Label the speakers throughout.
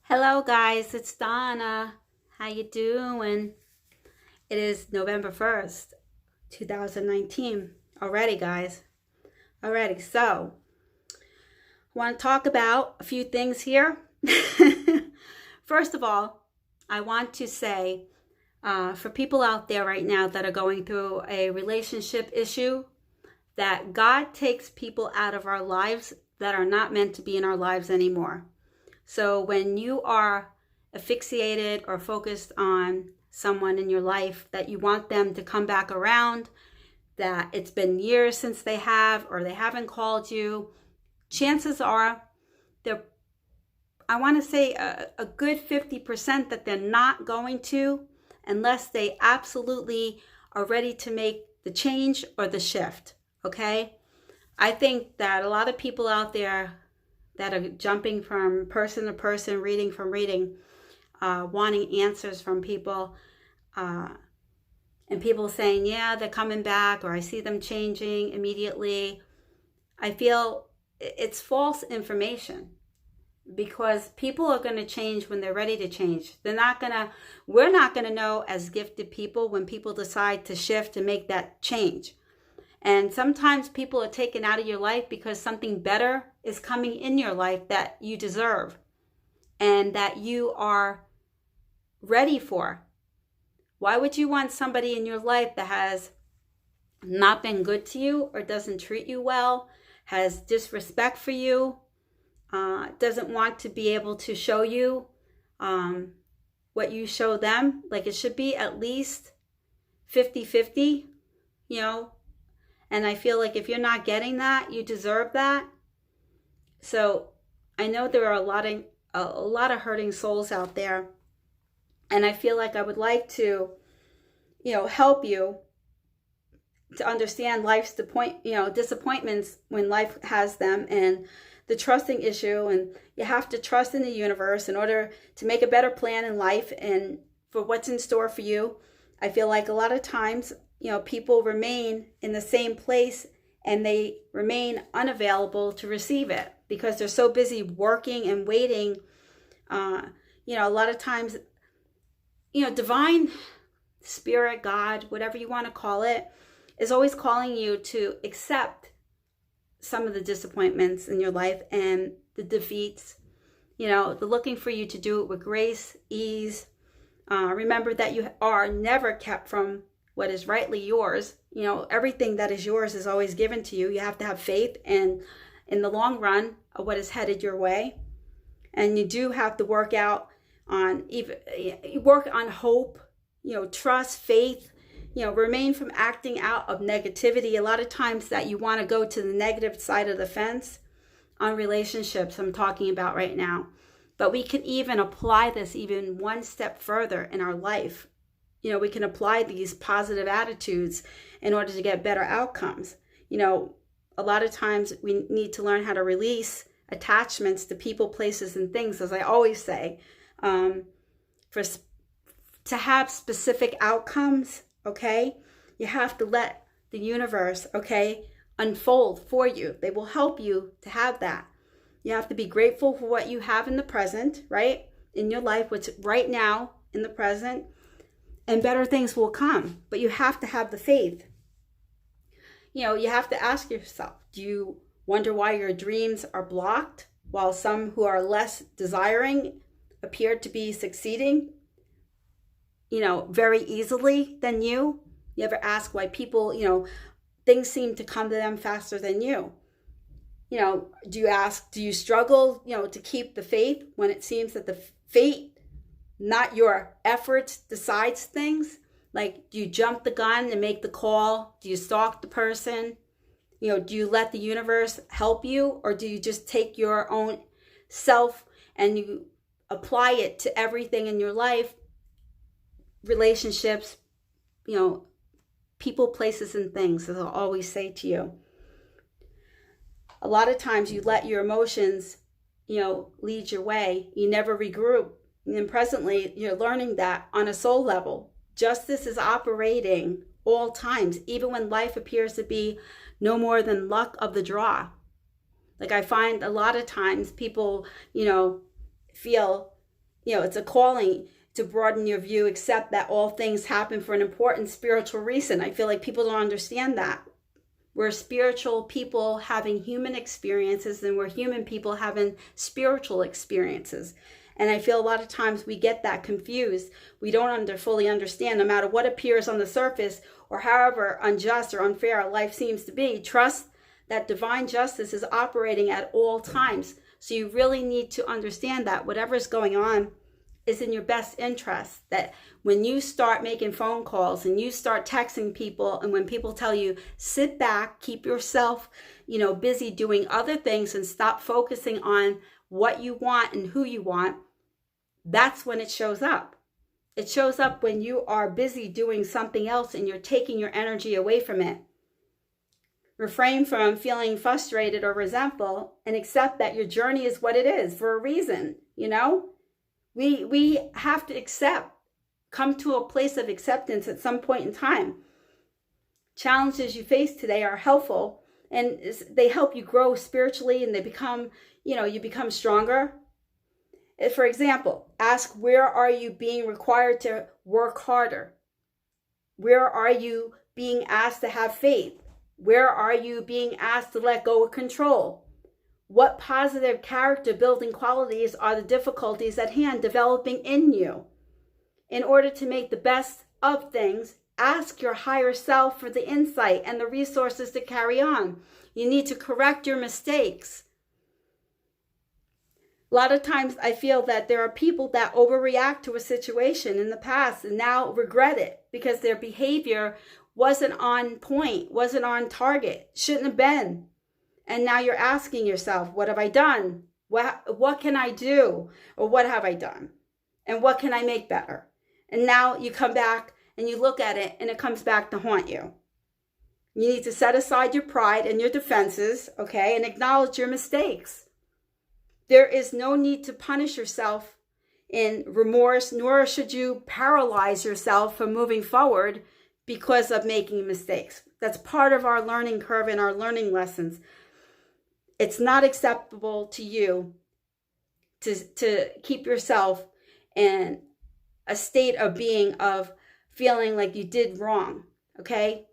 Speaker 1: Hello guys, it's Donna. How you doing? It is November 1st, 2019. Already, guys. Already. So, I want to talk about a few things here. First of all, I want to say for people out there right now that are going through a relationship issue, that God takes people out of our lives that are not meant to be in our lives anymore. So when you are asphyxiated or focused on someone in your life that you want them to come back around, that it's been years since they have or they haven't called you, chances are they're, I want to say a good 50% that they're not going to, unless they absolutely are ready to make the change or the shift. Okay? I think that a lot of people out there that are jumping from person to person, reading from reading, wanting answers from people, and people saying, yeah, they're coming back, or I see them changing immediately. I feel it's false information, because people are going to change when they're ready to change. We're not going to know as gifted people when people decide to shift and make that change. And sometimes people are taken out of your life because something better is coming in your life that you deserve and that you are ready for. Why would you want somebody in your life that has not been good to you or doesn't treat you well, has disrespect for you, doesn't want to be able to show you what you show them? Like, it should be at least 50-50, you know? And I feel like if you're not getting that, you deserve that. So I know there are a lot of hurting souls out there. And I feel like I would like to, help you to understand life's disappointments when life has them, and the trusting issue. And you have to trust in the universe in order to make a better plan in life and for what's in store for you. I feel like a lot of times, people remain in the same place and they remain unavailable to receive it because they're so busy working and waiting. A lot of times, divine spirit, God, whatever you want to call it, is always calling you to accept some of the disappointments in your life and the defeats. They're looking for you to do it with grace, ease. Remember that you are never kept from what is rightly yours. Everything that is yours is always given to you. You have to have faith and in the long run of what is headed your way. And you do have to work on hope, trust, faith, remain from acting out of negativity. A lot of times that you want to go to the negative side of the fence on relationships I'm talking about right now. But we can even apply this even one step further in our life. We can apply these positive attitudes in order to get better outcomes. A lot of times we need to learn how to release attachments to people, places, and things, as I always say, to have specific outcomes, okay? You have to let the universe, okay, unfold for you. They will help you to have that. You have to be grateful for what you have in the present, right? In your life, what's right now in the present, and better things will come. But you have to have the faith. You have to ask yourself, do you wonder why your dreams are blocked while some who are less desiring appear to be succeeding, very easily than you? You ever ask why people, things seem to come to them faster than you? Do you struggle, to keep the faith when it seems that the fate, not your efforts, decides things? Like, do you jump the gun and make the call? Do you stalk the person? Do you let the universe help you? Or do you just take your own self and you apply it to everything in your life? Relationships, people, places, and things, as I'll always say to you. A lot of times you let your emotions, lead your way. You never regroup. And presently, you're learning that on a soul level, justice is operating all times, even when life appears to be no more than luck of the draw. Like, I find a lot of times people, feel it's a calling to broaden your view, accept that all things happen for an important spiritual reason. I feel like people don't understand that. We're spiritual people having human experiences, and we're human people having spiritual experiences. And I feel a lot of times we get that confused. We don't fully understand, no matter what appears on the surface or however unjust or unfair life seems to be. Trust that divine justice is operating at all times. So you really need to understand that whatever is going on is in your best interest. That when you start making phone calls and you start texting people, and when people tell you, sit back, keep yourself, busy doing other things and stop focusing on what you want and who you want, that's when it shows up. It shows up when you are busy doing something else and you're taking your energy away from it. Refrain from feeling frustrated or resentful and accept that your journey is what it is for a reason, We have to come to a place of acceptance at some point in time. Challenges you face today are helpful, and they help you grow spiritually, and they become, you become stronger. For example, ask, where are you being required to work harder? Where are you being asked to have faith? Where are you being asked to let go of control? What positive character building qualities are the difficulties at hand developing in you? In order to make the best of things, ask your higher self for the insight and the resources to carry on. You need to correct your mistakes. A lot of times I feel that there are people that overreact to a situation in the past and now regret it because their behavior wasn't on point, wasn't on target, shouldn't have been. And now you're asking yourself, what have I done? What can I do? Or what have I done? And what can I make better? And now you come back and you look at it and it comes back to haunt you. You need to set aside your pride and your defenses, okay, and acknowledge your mistakes. There is no need to punish yourself in remorse, nor should you paralyze yourself from moving forward because of making mistakes. That's part of our learning curve and our learning lessons. It's not acceptable to you to keep yourself in a state of being of feeling like you did wrong, okay?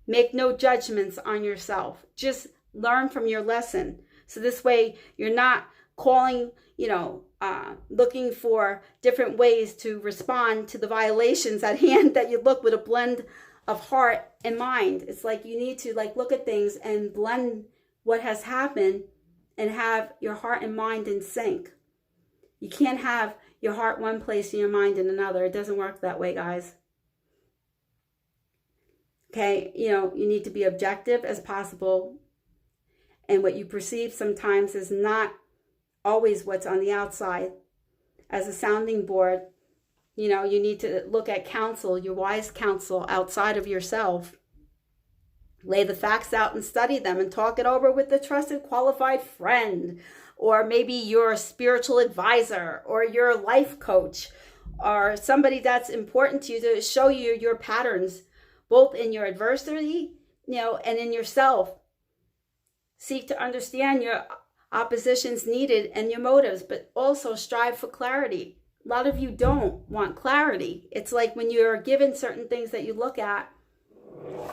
Speaker 1: Make no judgments on yourself. Just learn from your lesson. So this way you're not calling, looking for different ways to respond to the violations at hand, that you look with a blend of heart and mind. It's like you need to look at things and blend what has happened and have your heart and mind in sync. You can't have your heart one place and your mind in another. It doesn't work that way, guys. Okay, you need to be objective as possible. And what you perceive sometimes is not always what's on the outside. As a sounding board, you need to look at counsel, your wise counsel outside of yourself. Lay the facts out and study them and talk it over with a trusted, qualified friend, or maybe your spiritual advisor or your life coach, or somebody that's important to you to show you your patterns, both in your adversity, and in yourself. Seek to understand your oppositions needed and your motives, but also strive for clarity. A lot of you don't want clarity. It's like when you're given certain things that you look at,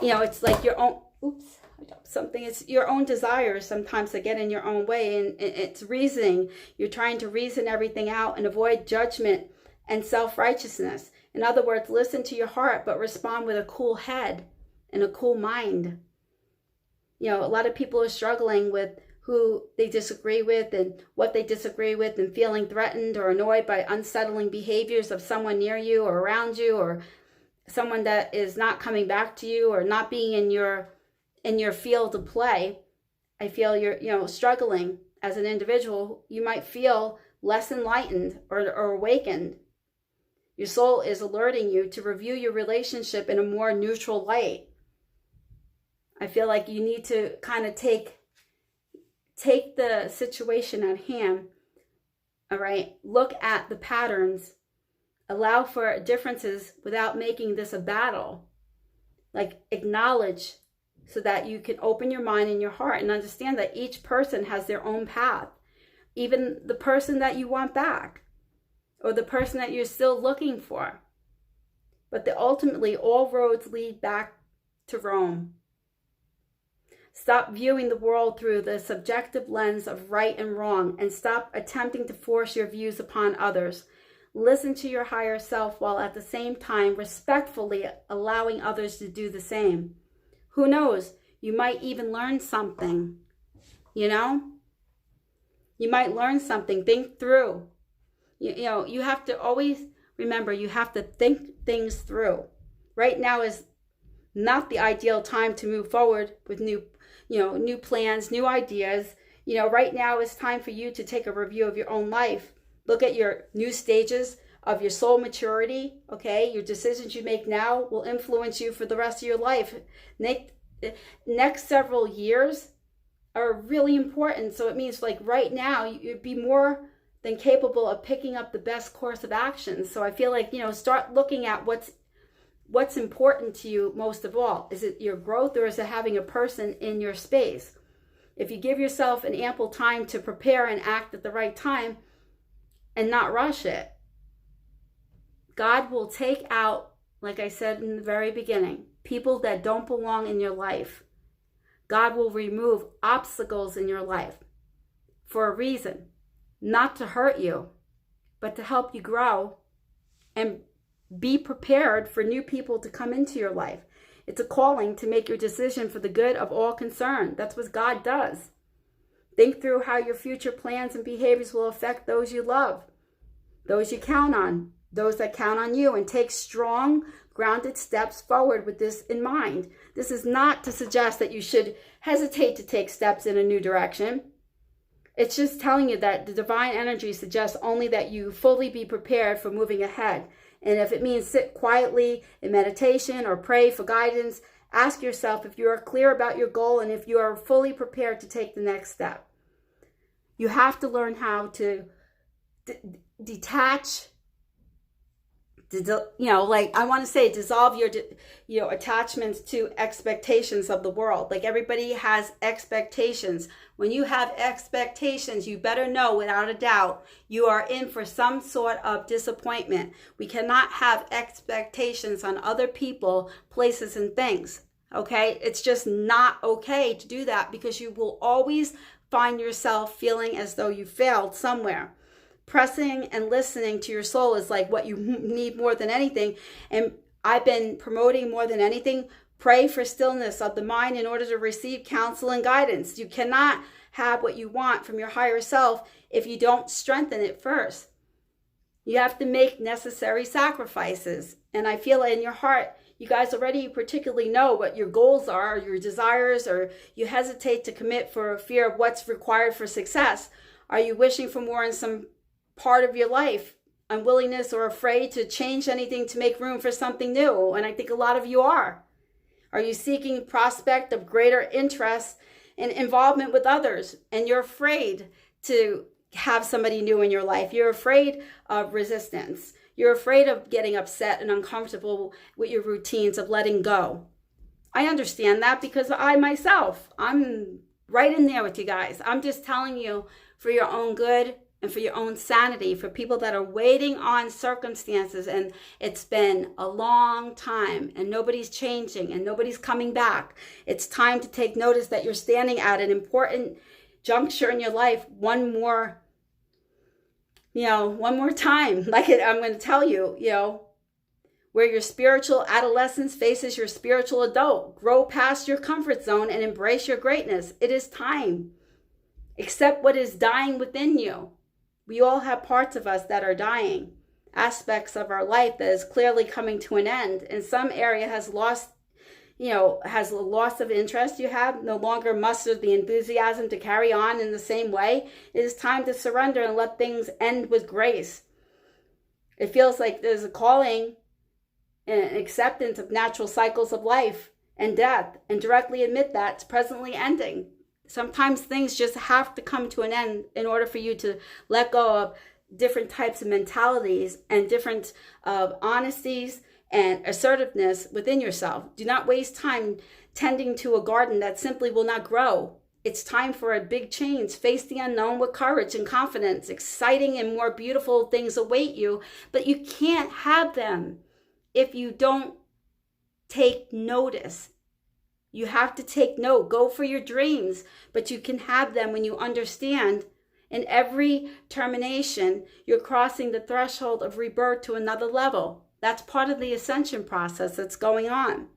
Speaker 1: it's like your own, it's your own desires sometimes that get in your own way, and it's reasoning. You're trying to reason everything out and avoid judgment and self-righteousness. In other words, listen to your heart, but respond with a cool head and a cool mind. A lot of people are struggling with who they disagree with and what they disagree with, and feeling threatened or annoyed by unsettling behaviors of someone near you or around you, or someone that is not coming back to you or not being in your field of play. I feel you're struggling as an individual. You might feel less enlightened or awakened. Your soul is alerting you to review your relationship in a more neutral light. I feel like you need to kind of take the situation at hand, all right? Look at the patterns. Allow for differences without making this a battle. Acknowledge, so that you can open your mind and your heart and understand that each person has their own path. Even the person that you want back, or the person that you're still looking for. But ultimately, all roads lead back to Rome. Stop viewing the world through the subjective lens of right and wrong, and stop attempting to force your views upon others. Listen to your higher self while at the same time respectfully allowing others to do the same. Who knows? You might even learn something, you know? You might learn something. Think through. You have to always remember, you have to think things through. Right now is not the ideal time to move forward with new plans, new ideas. Right now is time for you to take a review of your own life. Look at your new stages of your soul maturity, okay? Your decisions you make now will influence you for the rest of your life. Next several years are really important. So it means like right now, you'd be more than capable of picking up the best course of action. So I feel like, start looking at what's important to you most of all. Is it your growth, or is it having a person in your space? If you give yourself an ample time to prepare and act at the right time and not rush it, God will take out, like I said in the very beginning, people that don't belong in your life. God will remove obstacles in your life for a reason, not to hurt you, but to help you grow and be prepared for new people to come into your life. It's a calling to make your decision for the good of all concerned. That's what God does. Think through how your future plans and behaviors will affect those you love, those you count on, those that count on you, and take strong, grounded steps forward with this in mind. This is not to suggest that you should hesitate to take steps in a new direction. It's just telling you that the divine energy suggests only that you fully be prepared for moving ahead. And if it means sit quietly in meditation or pray for guidance, ask yourself if you are clear about your goal and if you are fully prepared to take the next step. You have to learn how to detach, I want to say dissolve your attachments to expectations of the world. Like everybody has expectations. When you have expectations, you better know without a doubt you are in for some sort of disappointment. We cannot have expectations on other people, places, and things. Okay? It's just not okay to do that, because you will always find yourself feeling as though you failed somewhere. Pressing and listening to your soul is like what you need more than anything. And I've been promoting more than anything, pray for stillness of the mind in order to receive counsel and guidance. You cannot have what you want from your higher self if you don't strengthen it first. You have to make necessary sacrifices. And I feel in your heart, you guys already particularly know what your goals are, your desires, or you hesitate to commit for fear of what's required for success. Are you wishing for more in some part of your life, unwillingness or afraid to change anything to make room for something new? And I think a lot of you are. Are you seeking prospect of greater interest and involvement with others, and you're afraid to have somebody new in your life? You're afraid of resistance. You're afraid of getting upset and uncomfortable with your routines, of letting go. I understand that, because I'm right in there with you guys. I'm just telling you for your own good and for your own sanity, for people that are waiting on circumstances, and it's been a long time and nobody's changing and nobody's coming back. It's time to take notice that you're standing at an important juncture in your life one more time. I'm going to tell you, where your spiritual adolescence faces your spiritual adult. Grow past your comfort zone and embrace your greatness. It is time. Accept what is dying within you. We all have parts of us that are dying, aspects of our life that is clearly coming to an end. And some area has lost, has a loss of interest. You have no longer mustered the enthusiasm to carry on in the same way. It is time to surrender and let things end with grace. It feels like there's a calling and acceptance of natural cycles of life and death, and directly admit that it's presently ending. Sometimes things just have to come to an end in order for you to let go of different types of mentalities and different honesties and assertiveness within yourself. Do not waste time tending to a garden that simply will not grow. It's time for a big change. Face the unknown with courage and confidence. Exciting and more beautiful things await you, but you can't have them if you don't take notice. You have to take note. Go for your dreams, but you can have them when you understand in every termination, you're crossing the threshold of rebirth to another level. That's part of the ascension process that's going on.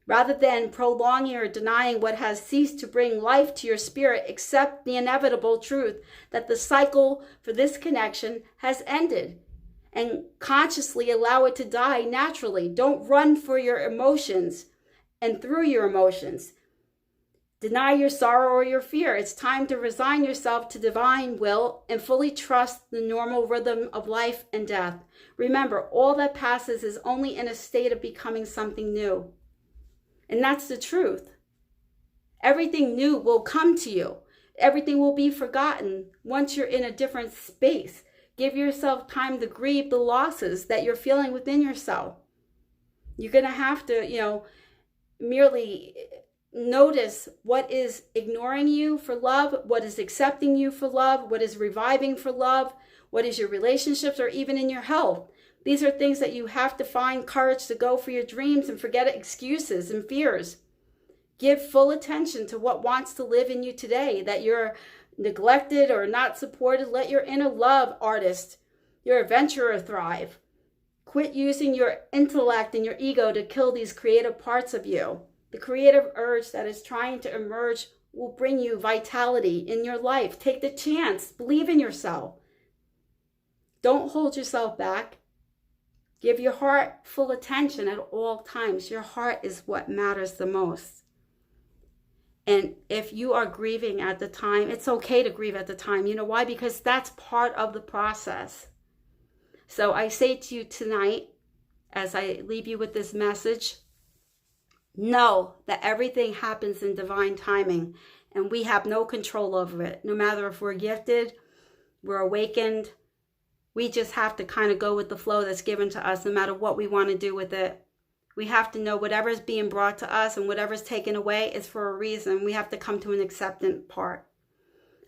Speaker 1: Rather than prolonging or denying what has ceased to bring life to your spirit, accept the inevitable truth that the cycle for this connection has ended, and consciously allow it to die naturally. Don't run for your emotions and through your emotions. Deny your sorrow or your fear. It's time to resign yourself to divine will and fully trust the normal rhythm of life and death. Remember, all that passes is only in a state of becoming something new. And that's the truth. Everything new will come to you. Everything will be forgotten once you're in a different space. Give yourself time to grieve the losses that you're feeling within yourself. You're going to have to, merely notice what is ignoring you for love, what is accepting you for love, what is reviving for love, what is your relationships, or even in your health. These are things that you have to find courage to go for your dreams and forget excuses and fears. Give full attention to what wants to live in you today, that you're neglected or not supported. Let your inner love artist, your adventurer thrive. Quit using your intellect and your ego to kill these creative parts of you. The creative urge that is trying to emerge will bring you vitality in your life. Take the chance. Believe in yourself. Don't hold yourself back. Give your heart full attention at all times. Your heart is what matters the most. And if you are grieving at the time, it's okay to grieve at the time. You know why? Because that's part of the process. So I say to you tonight, as I leave you with this message, know that everything happens in divine timing, and we have no control over it. No matter if we're gifted, we're awakened, we just have to kind of go with the flow that's given to us, no matter what we want to do with it. We have to know whatever's being brought to us and whatever's taken away is for a reason. We have to come to an acceptant part.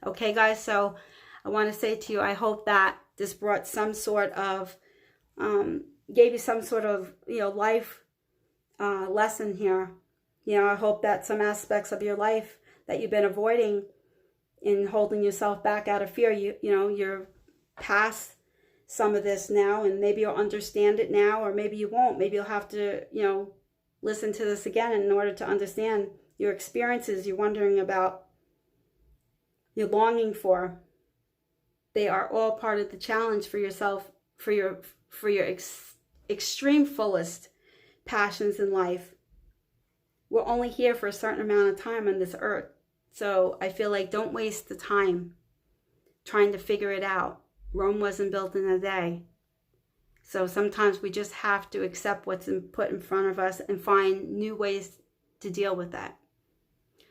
Speaker 1: Okay, guys, so I want to say to you, I hope that this brought some sort of, gave you some sort of, life lesson here. I hope that some aspects of your life that you've been avoiding in holding yourself back out of fear, you're past some of this now, and maybe you'll understand it now, or maybe you won't. Maybe you'll have to, listen to this again in order to understand your experiences you're wondering about, you're longing for. They are all part of the challenge for yourself, for your extreme fullest passions in life. We're only here for a certain amount of time on this earth. So I feel like don't waste the time trying to figure it out. Rome wasn't built in a day. So sometimes we just have to accept what's put in front of us and find new ways to deal with that.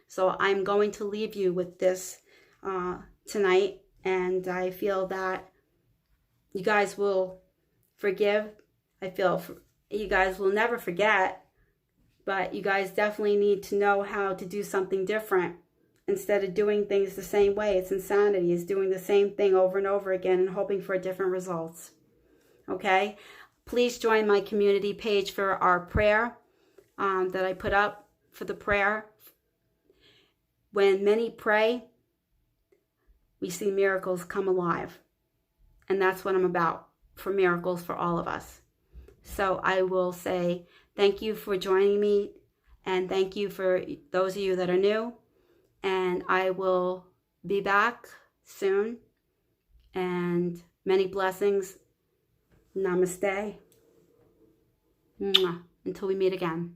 Speaker 1: So I'm going to leave you with this tonight. And I feel that you guys will forgive. I feel you guys will never forget. But you guys definitely need to know how to do something different. Instead of doing things the same way. It's insanity. It's doing the same thing over and over again and hoping for different results. Okay? Please join my community page for our prayer that I put up for the prayer. When many pray, we see miracles come alive. And that's what I'm about, for miracles for all of us. So I will say thank you for joining me, and thank you for those of you that are new. And I will be back soon. And many blessings. Namaste. Mwah. Until we meet again.